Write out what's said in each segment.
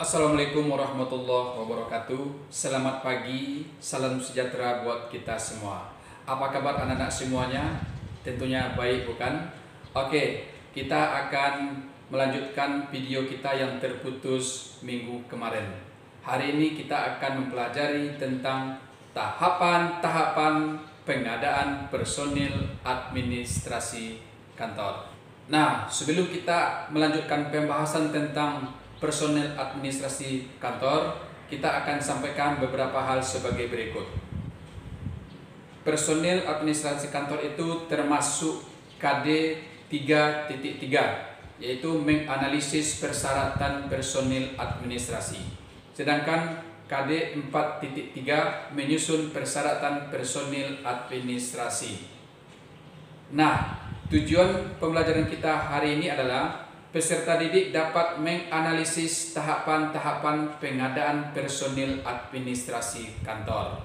Assalamualaikum warahmatullahi wabarakatuh. Selamat pagi, salam sejahtera buat kita semua. Apa kabar anak-anak semuanya? Tentunya baik, bukan? Oke, kita akan melanjutkan video kita yang terputus minggu kemarin. Hari ini kita akan mempelajari tentang tahapan-tahapan pengadaan personil administrasi kantor. Nah, sebelum kita melanjutkan pembahasan tentang personel administrasi kantor, kita akan sampaikan beberapa hal sebagai berikut. Personel administrasi kantor itu termasuk KD 3.3, yaitu menganalisis persyaratan personil administrasi. Sedangkan KD 4.3 menyusun persyaratan personil administrasi. Nah, tujuan pembelajaran kita hari ini adalah peserta didik dapat menganalisis tahapan-tahapan pengadaan personil administrasi kantor.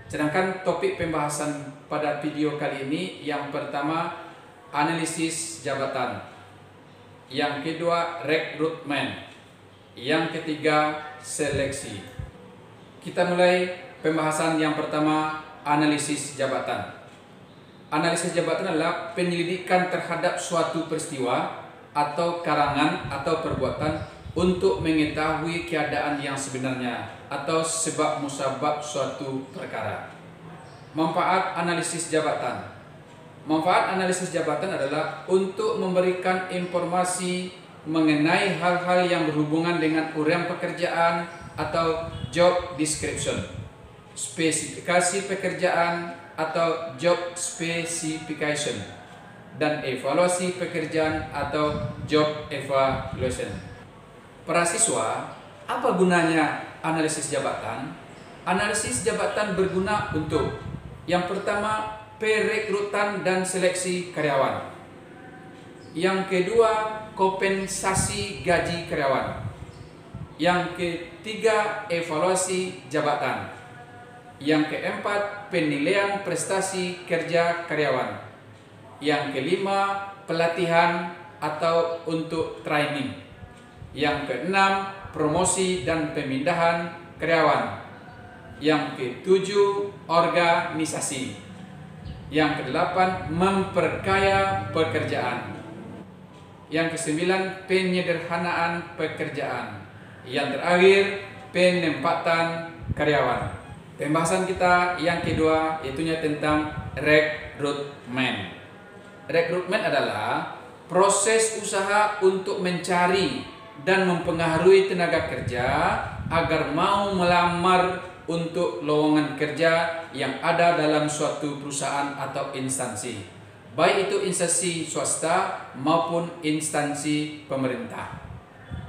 Sedangkan topik pembahasan pada video kali ini, yang pertama analisis jabatan, yang kedua rekrutmen, yang ketiga seleksi. Kita mulai pembahasan yang pertama, analisis jabatan. Analisis jabatan adalah penyelidikan terhadap suatu peristiwa atau karangan atau perbuatan untuk mengetahui keadaan yang sebenarnya atau sebab musabab suatu perkara. Manfaat analisis jabatan. Manfaat analisis jabatan adalah untuk memberikan informasi mengenai hal-hal yang berhubungan dengan uraian pekerjaan atau job description, spesifikasi pekerjaan atau job specification, dan evaluasi pekerjaan atau job evaluation. Para siswa, apa gunanya analisis jabatan? Analisis jabatan berguna untuk yang pertama, perekrutan dan seleksi karyawan. Yang kedua, kompensasi gaji karyawan. Yang ketiga, evaluasi jabatan. Yang keempat, penilaian prestasi kerja karyawan. Yang kelima, pelatihan atau untuk training. Yang keenam, promosi dan pemindahan karyawan. Yang ketujuh, organisasi. Yang kedelapan, memperkaya pekerjaan. Yang kesembilan, penyederhanaan pekerjaan. Yang terakhir, penempatan karyawan. Pembahasan kita yang kedua itunya tentang rekrutmen. Rekrutmen adalah proses usaha untuk mencari dan mempengaruhi tenaga kerja agar mau melamar untuk lowongan kerja yang ada dalam suatu perusahaan atau instansi, baik itu instansi swasta maupun instansi pemerintah.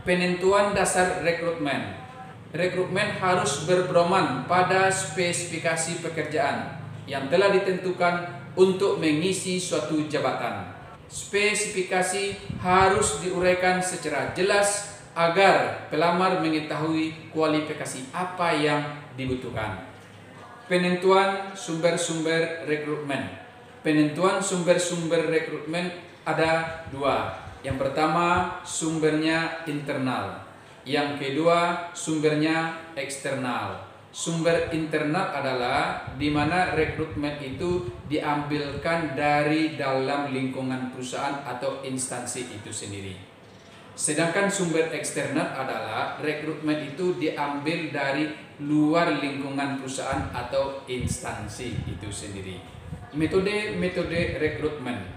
Penentuan dasar rekrutmen. Rekrutmen harus berpedoman pada spesifikasi pekerjaan yang telah ditentukan untuk mengisi suatu jabatan. Spesifikasi harus diuraikan secara jelas agar pelamar mengetahui kualifikasi apa yang dibutuhkan. Penentuan sumber-sumber rekrutmen. Penentuan sumber-sumber rekrutmen ada dua. Yang pertama, sumbernya internal. Yang kedua, sumbernya eksternal. Sumber internal adalah di mana rekrutmen itu diambilkan dari dalam lingkungan perusahaan atau instansi itu sendiri. Sedangkan sumber eksternal adalah rekrutmen itu diambil dari luar lingkungan perusahaan atau instansi itu sendiri. Metode rekrutmen.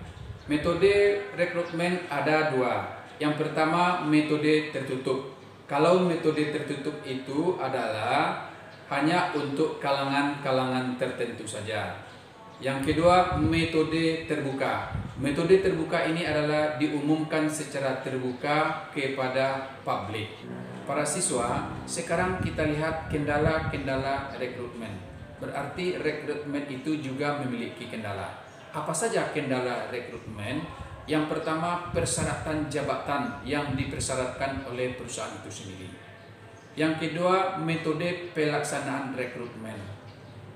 Metode rekrutmen ada dua. Yang pertama, metode tertutup. Kalau metode tertutup itu adalah hanya untuk kalangan-kalangan tertentu saja. Yang kedua, metode terbuka. Metode terbuka ini adalah diumumkan secara terbuka kepada publik. Para siswa, sekarang kita lihat kendala-kendala rekrutmen. Berarti rekrutmen itu juga memiliki kendala. Apa saja kendala rekrutmen? Yang pertama, persyaratan jabatan yang dipersyaratkan oleh perusahaan itu sendiri. Yang kedua, metode pelaksanaan rekrutmen.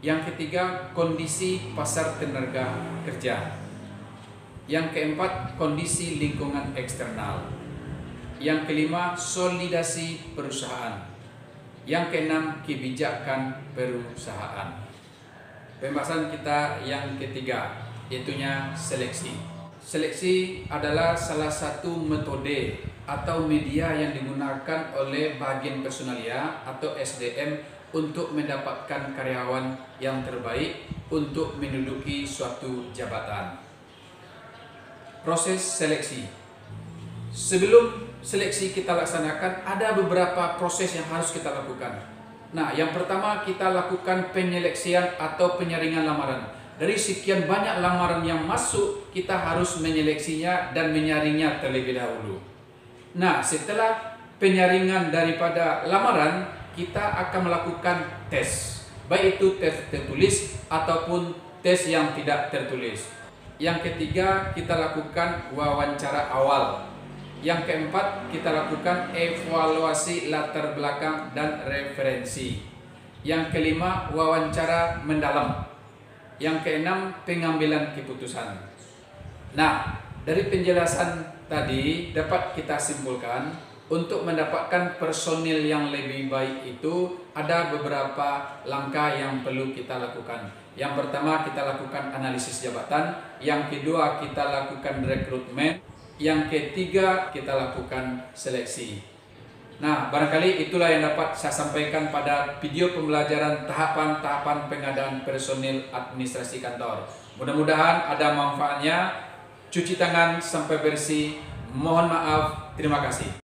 Yang ketiga, kondisi pasar tenaga kerja. Yang keempat, kondisi lingkungan eksternal. Yang kelima, solidasi perusahaan. Yang keenam, kebijakan perusahaan. Pembahasan kita yang ketiga, yaitunya seleksi. Seleksi adalah salah satu metode atau media yang digunakan oleh bagian personalia atau SDM untuk mendapatkan karyawan yang terbaik untuk menduduki suatu jabatan. Proses seleksi. Sebelum seleksi kita laksanakan, ada beberapa proses yang harus kita lakukan. Nah, yang pertama kita lakukan penyeleksian atau penyaringan lamaran. Dari sekian banyak lamaran yang masuk, kita harus menyeleksinya dan menyaringnya terlebih dahulu. Nah, setelah penyaringan daripada lamaran, kita akan melakukan tes. Baik itu tes tertulis ataupun tes yang tidak tertulis. Yang ketiga, kita lakukan wawancara awal. Yang keempat, kita lakukan evaluasi latar belakang dan referensi. Yang kelima, wawancara mendalam. Yang keenam, pengambilan keputusan. Nah, dari penjelasan tadi dapat kita simpulkan, untuk mendapatkan personil yang lebih baik itu ada beberapa langkah yang perlu kita lakukan. Yang pertama, kita lakukan analisis jabatan. Yang kedua, kita lakukan rekrutmen. Yang ketiga, kita lakukan seleksi. Nah, barangkali itulah yang dapat saya sampaikan pada video pembelajaran tahapan-tahapan pengadaan personil administrasi kantor. Mudah-mudahan ada manfaatnya. Cuci tangan sampai bersih. Mohon maaf. Terima kasih.